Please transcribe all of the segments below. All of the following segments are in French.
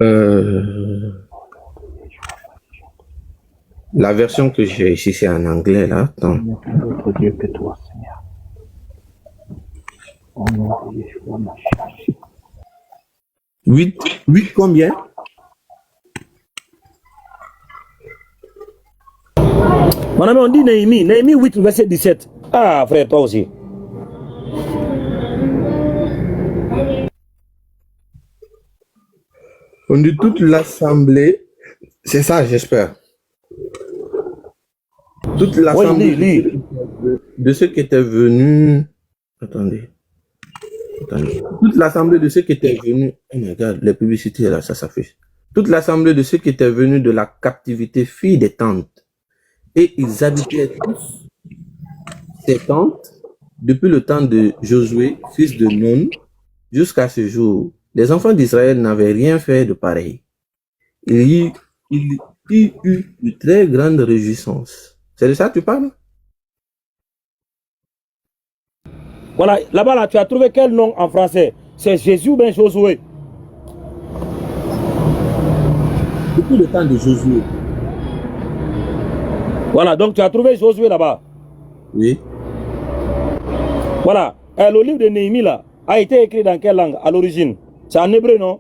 Euh, la version que j'ai ici, c'est en anglais, là. Attends. Il n'y a plus d'autre Dieu que toi, Seigneur. Au nom de Yeshua, Mashiach. 8 combien? Mon ami, on dit Néhémie. Néhémie 8, verset 17. Ah, frère, toi aussi. On dit toute l'assemblée. C'est ça, j'espère. Toute l'assemblée de ceux qui étaient venus. Attendez. Toute l'assemblée de ceux qui étaient venus. Oh my God, les publicités là, ça s'affiche. Toute l'assemblée de ceux qui étaient venus de la captivité fit des tentes. Et ils habitaient tous ces tentes depuis le temps de Josué, fils de Nun, jusqu'à ce jour. Les enfants d'Israël n'avaient rien fait de pareil. Il y eut de très grandes réjouissances. C'est de ça que tu parles? Voilà, là-bas, là, tu as trouvé quel nom en français? C'est Jésus ou bien Josué? Depuis le temps de Josué. Voilà, donc tu as trouvé Josué là-bas. Oui. Voilà, le livre de Néhémie là a été écrit dans quelle langue à l'origine? C'est en hébreu, non?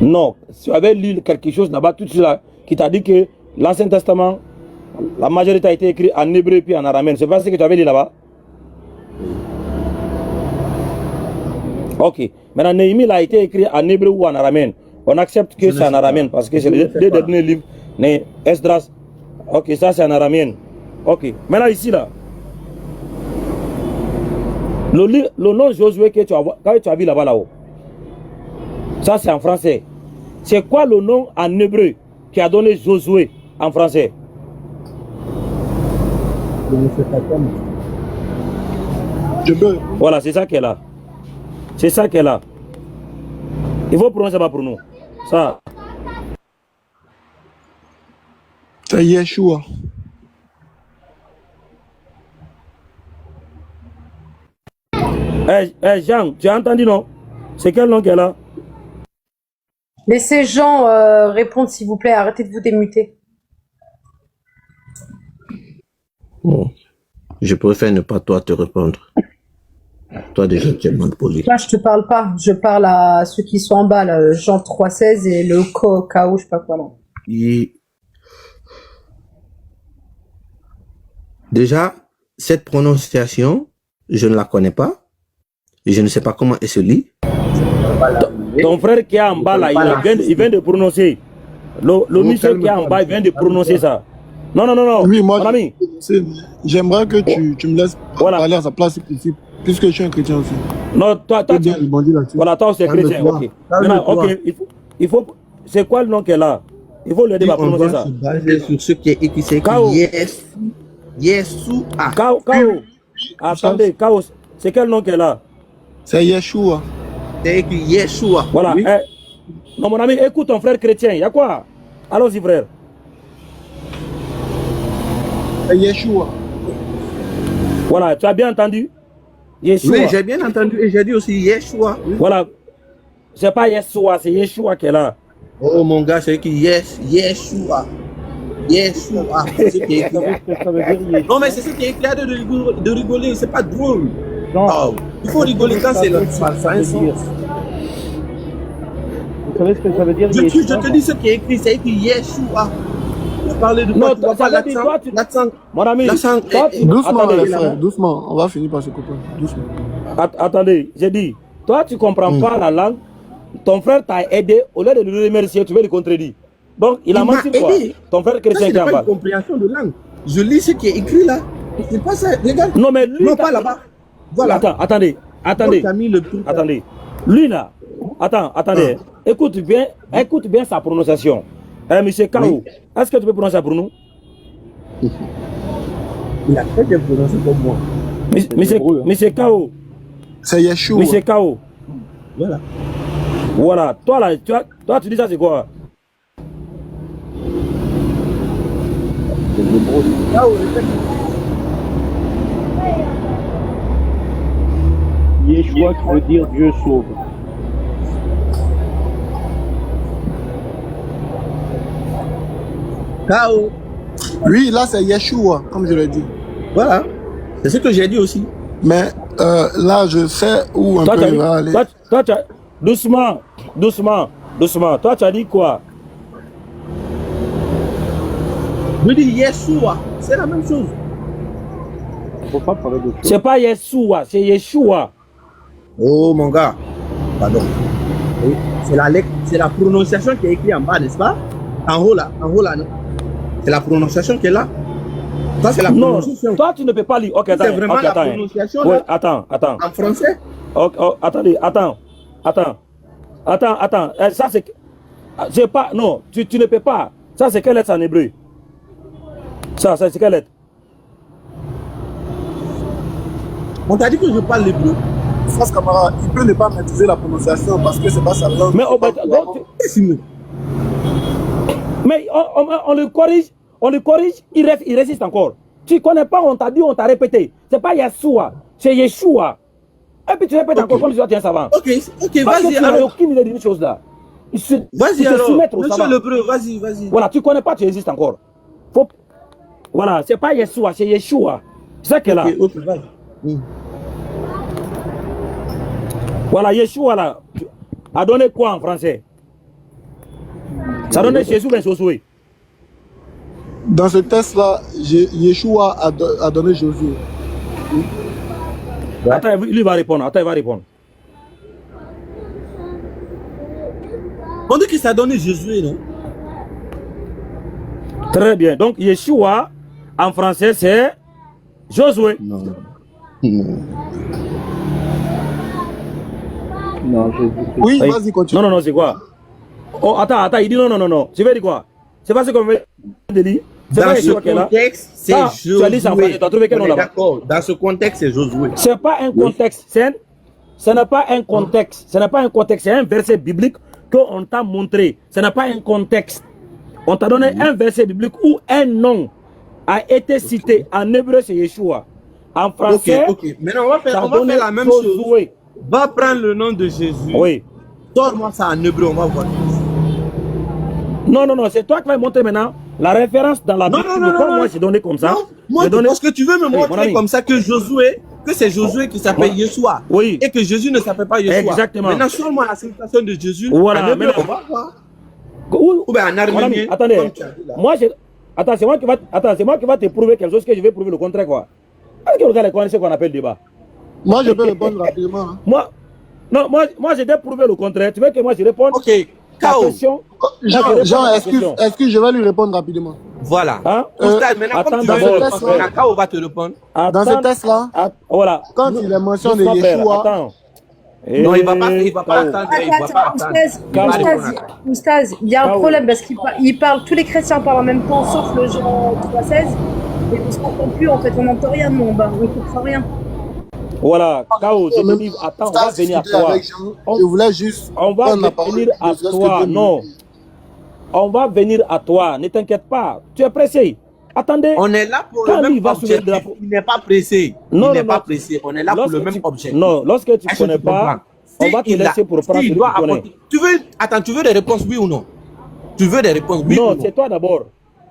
Non, tu avais lu quelque chose là-bas, tout cela, qui t'a dit que l'Ancien Testament, la majorité a été écrit en hébreu puis en araméen. C'est pas ce que tu avais lu là-bas? Ok. Maintenant, Néhémie a été écrit en hébreu ou en araméen. On accepte que c'est en araméen parce que c'est les deux derniers livres. Esdras. Ok, ça c'est en araméen. Ok. Maintenant, ici là. Le nom Josué que tu as vu là-bas là-haut. Ça c'est en français. C'est quoi le nom en hébreu qui a donné Josué en français? Voilà, c'est ça qu'elle a. C'est ça qu'elle a. Il faut prononcer ça pour nous. Ça. C'est Yeshua. Jean, tu as entendu non? C'est quel nom qu'elle a? Laissez Jean répondre s'il vous plaît. Arrêtez de vous démuter. Bon. Je préfère ne pas toi te répondre. Toi déjà tu es mal poli. Là je te parle pas. Je parle à ceux qui sont en bas là. Jean 3,16 et le KO, je sais pas quoi là. Déjà, cette prononciation, je ne la connais pas. Et je ne sais pas comment elle se lit. Ton frère qui est en bas là, il vient de prononcer. Le monsieur qui est en bas, il vient de prononcer ça. Non, non, non, non. Oui, moi, mon ami. J'aimerais que tu me laisses parler à sa place ici, puisque je suis un chrétien aussi. Non, toi voilà, toi, c'est chrétien. Ok. Maintenant, ok, il faut. C'est quoi le nom qu'elle a? Il faut l'aider à prononcer ça. Basé sur ce qui est écrit, c'est Yeshua. Kao. Attendez, Kao, c'est quel nom qu'elle a? C'est Yeshua. C'est écrit Yeshua. Voilà. Oui. Non, mon ami, écoute ton frère chrétien. Il y a quoi? Allons-y, frère. C'est Yeshua. Voilà, tu as bien entendu? Yeshua. Oui, j'ai bien entendu et j'ai dit aussi Yeshua. Oui. Voilà. C'est pas Yeshua, c'est Yeshua qu'elle a. Oh mon gars, c'est écrit Yeshua. Yeshua. C'est ce qui est écrit. Non, mais c'est ce qui est écrit. Arrête de rigoler, c'est pas drôle. Oh, il faut rigoler quand c'est le ça a un sens. Vous savez ce que ça veut dire? Je te dis ce qui est écrit, c'est écrit Yeshua. Je parlais de non, toi, pas l'accent. Mon ami, doucement, frère, doucement, on va finir par se comprendre. Doucement. Attendez, j'ai dit, toi tu comprends pas la langue, ton frère t'a aidé, au lieu de le remercier, tu veux le contredire. Donc il a menti quoi? Ton frère chrétien qui en bas. C'est pas une compréhension de langue. Je lis ce qui est écrit là. C'est pas ça, regarde. Non mais lui, non pas là-bas. Voilà. Attendez. Lui là, attendez. Écoute bien sa prononciation. Monsieur Kao, oui. Est-ce que tu peux prononcer ça pour nous? Il a très bien prononcé comme moi. Monsieur Kao. C'est Yeshua. Monsieur Kao. Voilà. Voilà. Toi là, tu dis ça c'est quoi? Yeshua qui veut dire Dieu sauve. Kao. Oui, là, c'est Yeshua, comme je l'ai dit. Voilà. C'est ce que j'ai dit aussi. Mais là, je sais où un Toi, peu tu as il dit, va aller. doucement, doucement, doucement. Toi, tu as dit quoi? Je dis Yeshua. C'est la même chose. Il ne faut pas parler de choses. C'est pas Yeshua, c'est Yeshua. Oh mon gars. Pardon. Oui. C'est la prononciation qui est écrite en bas, n'est-ce pas? En haut là, non? C'est la prononciation qui est là. Ça, c'est la Non, prononciation. toi, tu ne peux pas lire. Ok, attends. C'est vraiment Ok, la attends. prononciation Ouais, là, attends. en français. Attendez, attends. Ça, c'est pas. Non, tu ne peux pas. Ça, c'est quelle lettre en hébreu? Ça, c'est quelle lettre? On t'a dit que je parle l'hébreu. France camarade, il peut ne pas maîtriser la prononciation parce que c'est pas sa langue. Mais, on le corrige, il résiste encore. Tu connais pas, on t'a dit, on t'a répété. C'est pas Yeshua, c'est Yeshua. Et puis tu répètes encore comme si tu es un savant. Ok, Parce que vas-y tu n'as alors. aucune idée d'une chose là. Vas-y alors. Monsieur l'hébreu, vas-y. Voilà, tu connais pas, tu résistes encore. Voilà, c'est pas Yeshua, c'est Yeshua. C'est ça qu'elle a. Ok, vas-y. Voilà, Yeshua là, a donné quoi en français? Ça donne Jésus ou Josué? Dans ce test-là, Yeshua a donné Josué. Ouais. Attends, lui va répondre. On dit que ça a donné Jésus, non? Très bien. Donc, Yeshua, en français, c'est Josué. Non. Non, Jésus. Oui, Oui. vas-y, continue. Non, c'est quoi? Oh, attends, il dit non. Je vais dire quoi? C'est pas ce qu'on veut dire. C'est Dans pas ce Yeshua qui est là. contexte, c'est Ah, tu as dit ça en français, Josué. tu as trouvé quel nom On est là-bas? d'accord. Dans ce contexte, c'est Josué. C'est pas un contexte. Ce n'est pas un contexte. Ce n'est pas un contexte. C'est un verset biblique qu'on t'a montré. Ce n'est pas un contexte. On t'a donné un verset biblique où un nom a été cité. En hébreu, c'est Yeshua. En français, Ok. Maintenant, on va ça faire donne la même chose. Josué. Va prendre le nom de Jésus. Oui. Sors-moi ça en hébreu, on va voir. Non, c'est toi qui vas montrer maintenant la référence dans la Bible. Moi, j'ai donné comme ça. Non, moi, J'ai donné... parce que tu veux me Oui, mon montrer ami. comme ça que c'est Josué qui s'appelle Yeshua. Oui. Et que Jésus ne s'appelle pas Yeshua. Exactement. Maintenant, sors-moi la citation de Jésus. Voilà, En hébreu, maintenant. on va voir. Ou bien en mon ami, arménien. attendez. comme tu as dit là. Moi, c'est moi qui va te prouver quelque chose que je vais prouver le contraire, quoi. Est-ce que vous regardez ce qu'on appelle débat? Moi, je peux répondre rapidement. Hein. Moi, j'ai prouvé le contraire. Tu veux que moi, je réponde? Ok. Ta Kao. question? Jean, est-ce que je vais lui répondre rapidement? Voilà. Hein? Oustad, maintenant, attends comme tu veux d'abord, répondre, Kao va te répondre. Dans ce test-là, voilà. quand il est mention de Doucement, père, Yeshua, attends. Non, il va pas Kao. attendre. Il va pas attendre. Oustaz, il y a un Kao. problème parce qu'il parle, tous les chrétiens parlent en même temps, sauf le Jean 3,16. Et on se comprend plus, en fait, on n'entend rien, non, on ne comprend rien. Voilà, Kao, je te dis, attends, on va venir à toi. Je voulais juste On va prendre la parole. venir à ne serait-ce que toi, 2 minutes. non. On va venir à toi, ne t'inquiète pas. Tu es pressé. Attendez. On est là pour Quand le lui même va soulever le objectif. drapeau. Il n'est pas pressé. Non, Il n'est non, pas non. pressé. On est là pour le même objectif. Non, lorsque tu ne Est-ce que connais tu comprends? pas, on va te S'il a- laisser pour prendre s'il celui doit qui connaît. apporter- tu veux des réponses, oui ou non? Tu veux des réponses, oui ou Non, non? c'est toi d'abord.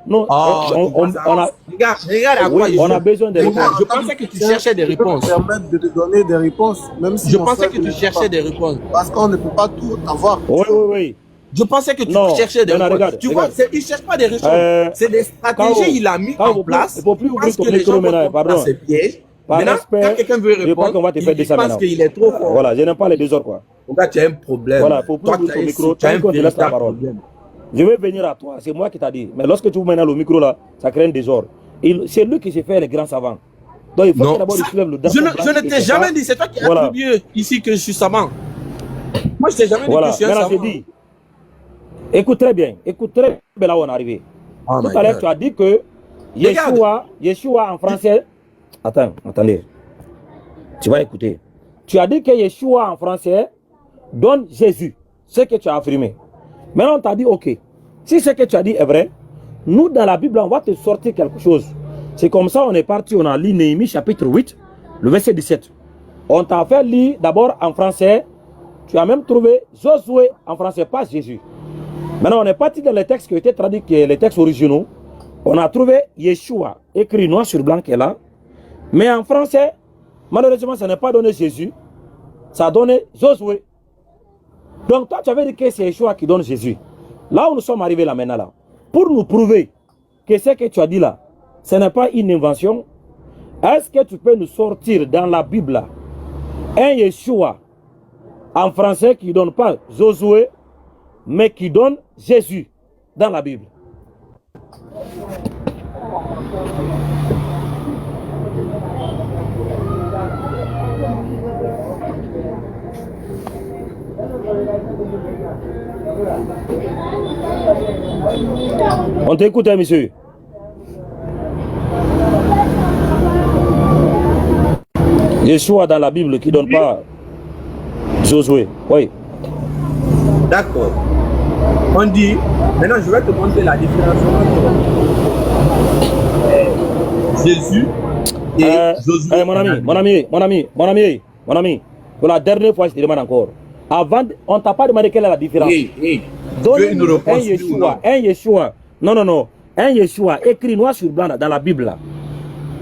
Non, Oh, on a... regarde à quoi Oui, il on joue. a besoin de Regarde, réponses. je pensais que tu cherchais des Je peux me réponses. permettre de te donner des réponses, même si Je mon pensais frère que tu ne cherchais pas. des réponses. Parce qu'on ne peut pas tout avoir. Oui. Je pensais que tu Non, cherchais des non, réponses. regarde, Tu vois, regarde. il ne cherche pas des réponses. C'est des stratégies Kao, qu'il a mis Kao, en place. il faut plus ouvrir parce ton que les micro gens vont maintenant, tomber pardon. dans ces pièges. Par Maintenant, respect, quand quelqu'un veut je veux pas répondre, qu'on va te faire il de ça pense maintenant. qu'il est trop fort. Voilà, je n'aime pas les désordres, quoi. Regarde, tu as un problème. Voilà, faut plus Toi, ouvrir tu ton as micro, tu as un tant qu'on te laisse la véritable parole. problème. Je vais venir à toi, c'est moi qui t'a dit. Mais lorsque tu ouvres maintenant le micro là, ça crée un désordre. C'est lui qui s'est fait les grands savants. Donc il faut Non, que d'abord il ça- soulève le drapeau je blanc ne qui t'ai est jamais ça. dit, c'est toi qui as Voilà. attribué ici que je suis savant. Moi, je t'ai jamais dit Voilà, que je suis un maintenant savant. je dis, écoute très bien là où on est arrivé. Oh Tout my à l'heure God. tu as dit que Yeshua en français, attendez, tu vas écouter. Tu as dit que Yeshua en français donne Jésus, ce que tu as affirmé. Maintenant on t'a dit ok, si ce que tu as dit est vrai, nous dans la Bible on va te sortir quelque chose. C'est comme ça on est parti, on a lu Néhémie chapitre 8, le verset 17. On t'a fait lire d'abord en français. Tu as même trouvé Josué en français, pas Jésus. Maintenant, on est parti dans les textes qui ont été traduits, qui est les textes originaux. On a trouvé Yeshua, écrit noir sur blanc, qui est là. Mais en français, malheureusement, ça n'a pas donné Jésus. Ça a donné Josué. Donc, toi, tu avais dit que c'est Yeshua qui donne Jésus. Là où nous sommes arrivés là maintenant, là, pour nous prouver que ce que tu as dit là, ce n'est pas une invention, est-ce que tu peux nous sortir dans la Bible là, un Yeshua en français qui ne donne pas Josué, mais qui donne Jésus dans la Bible? On t'écoute, hein, monsieur. Yeshua dans la Bible qui ne donne pas Josué. Oui. D'accord. On dit, maintenant je vais te montrer la différence entre Jésus et Josué. Mon ami, pour la dernière fois, je te demande encore. Avant, on ne t'a pas demandé quelle est la différence. Donne-nous un Yeshua. Non. Un Yeshua écrit noir sur blanc dans la Bible. Là.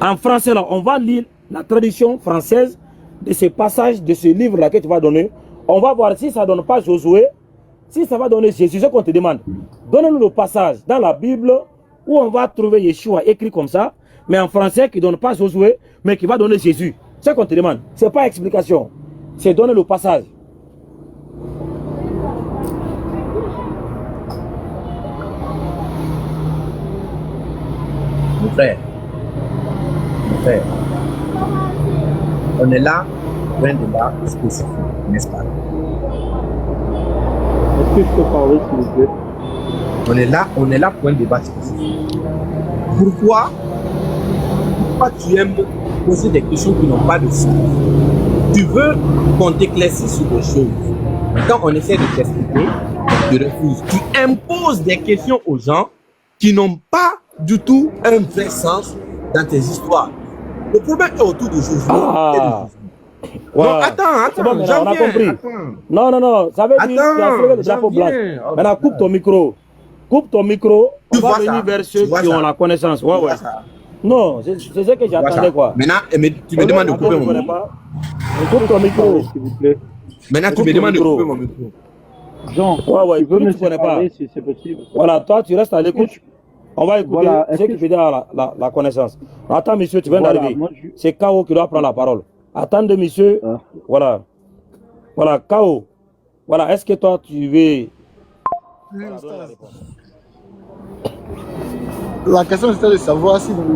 En français, là, on va lire la traduction française de ce passage, de ce livre-là que tu vas donner. On va voir si ça ne donne pas Josué, si ça va donner Jésus. Ce qu'on te demande. Donne-nous le passage dans la Bible où on va trouver Yeshua écrit comme ça, mais en français qui ne donne pas Josué, mais qui va donner Jésus. Ce qu'on te demande. Ce n'est pas explication. C'est donner le passage. Mon frère, on est là pour un débat spécifique, n'est-ce pas? Est-ce que je peux parler, s'il vous plaît? On est là pour un débat spécifique. Pourquoi tu aimes poser des questions qui n'ont pas de sens? Tu veux qu'on t'éclaircisse sur des choses. Quand on essaie de t'expliquer, tu refuses. Tu imposes des questions aux gens qui n'ont pas du tout un vrai sens dans tes histoires. Le problème est autour de Jésus. Ouais. Non, attends, Bon, on a compris. Attends. Non, ça veut dire que tu as fait le drapeau blanc. Maintenant, coupe ton micro. On va venir vers ceux qui ont la connaissance. Ouais. Non, c'est ce que j'attendais, quoi. Maintenant, tu me demandes de couper mon micro. Coupe ton micro. S'il vous plaît. Maintenant, tu me demandes de couper mon micro. Jean, ouais, tu peux me connais parler pas. si c'est possible. Voilà, toi, tu restes à l'écoute. On va écouter Voilà, ceux qui peuvent la connaissance. Attends, monsieur, tu viens d'arriver. C'est Kao qui doit prendre la parole. Attendez, monsieur. Ah. Voilà, Kao. Voilà, est-ce que toi, tu veux... La question c'était de savoir si vous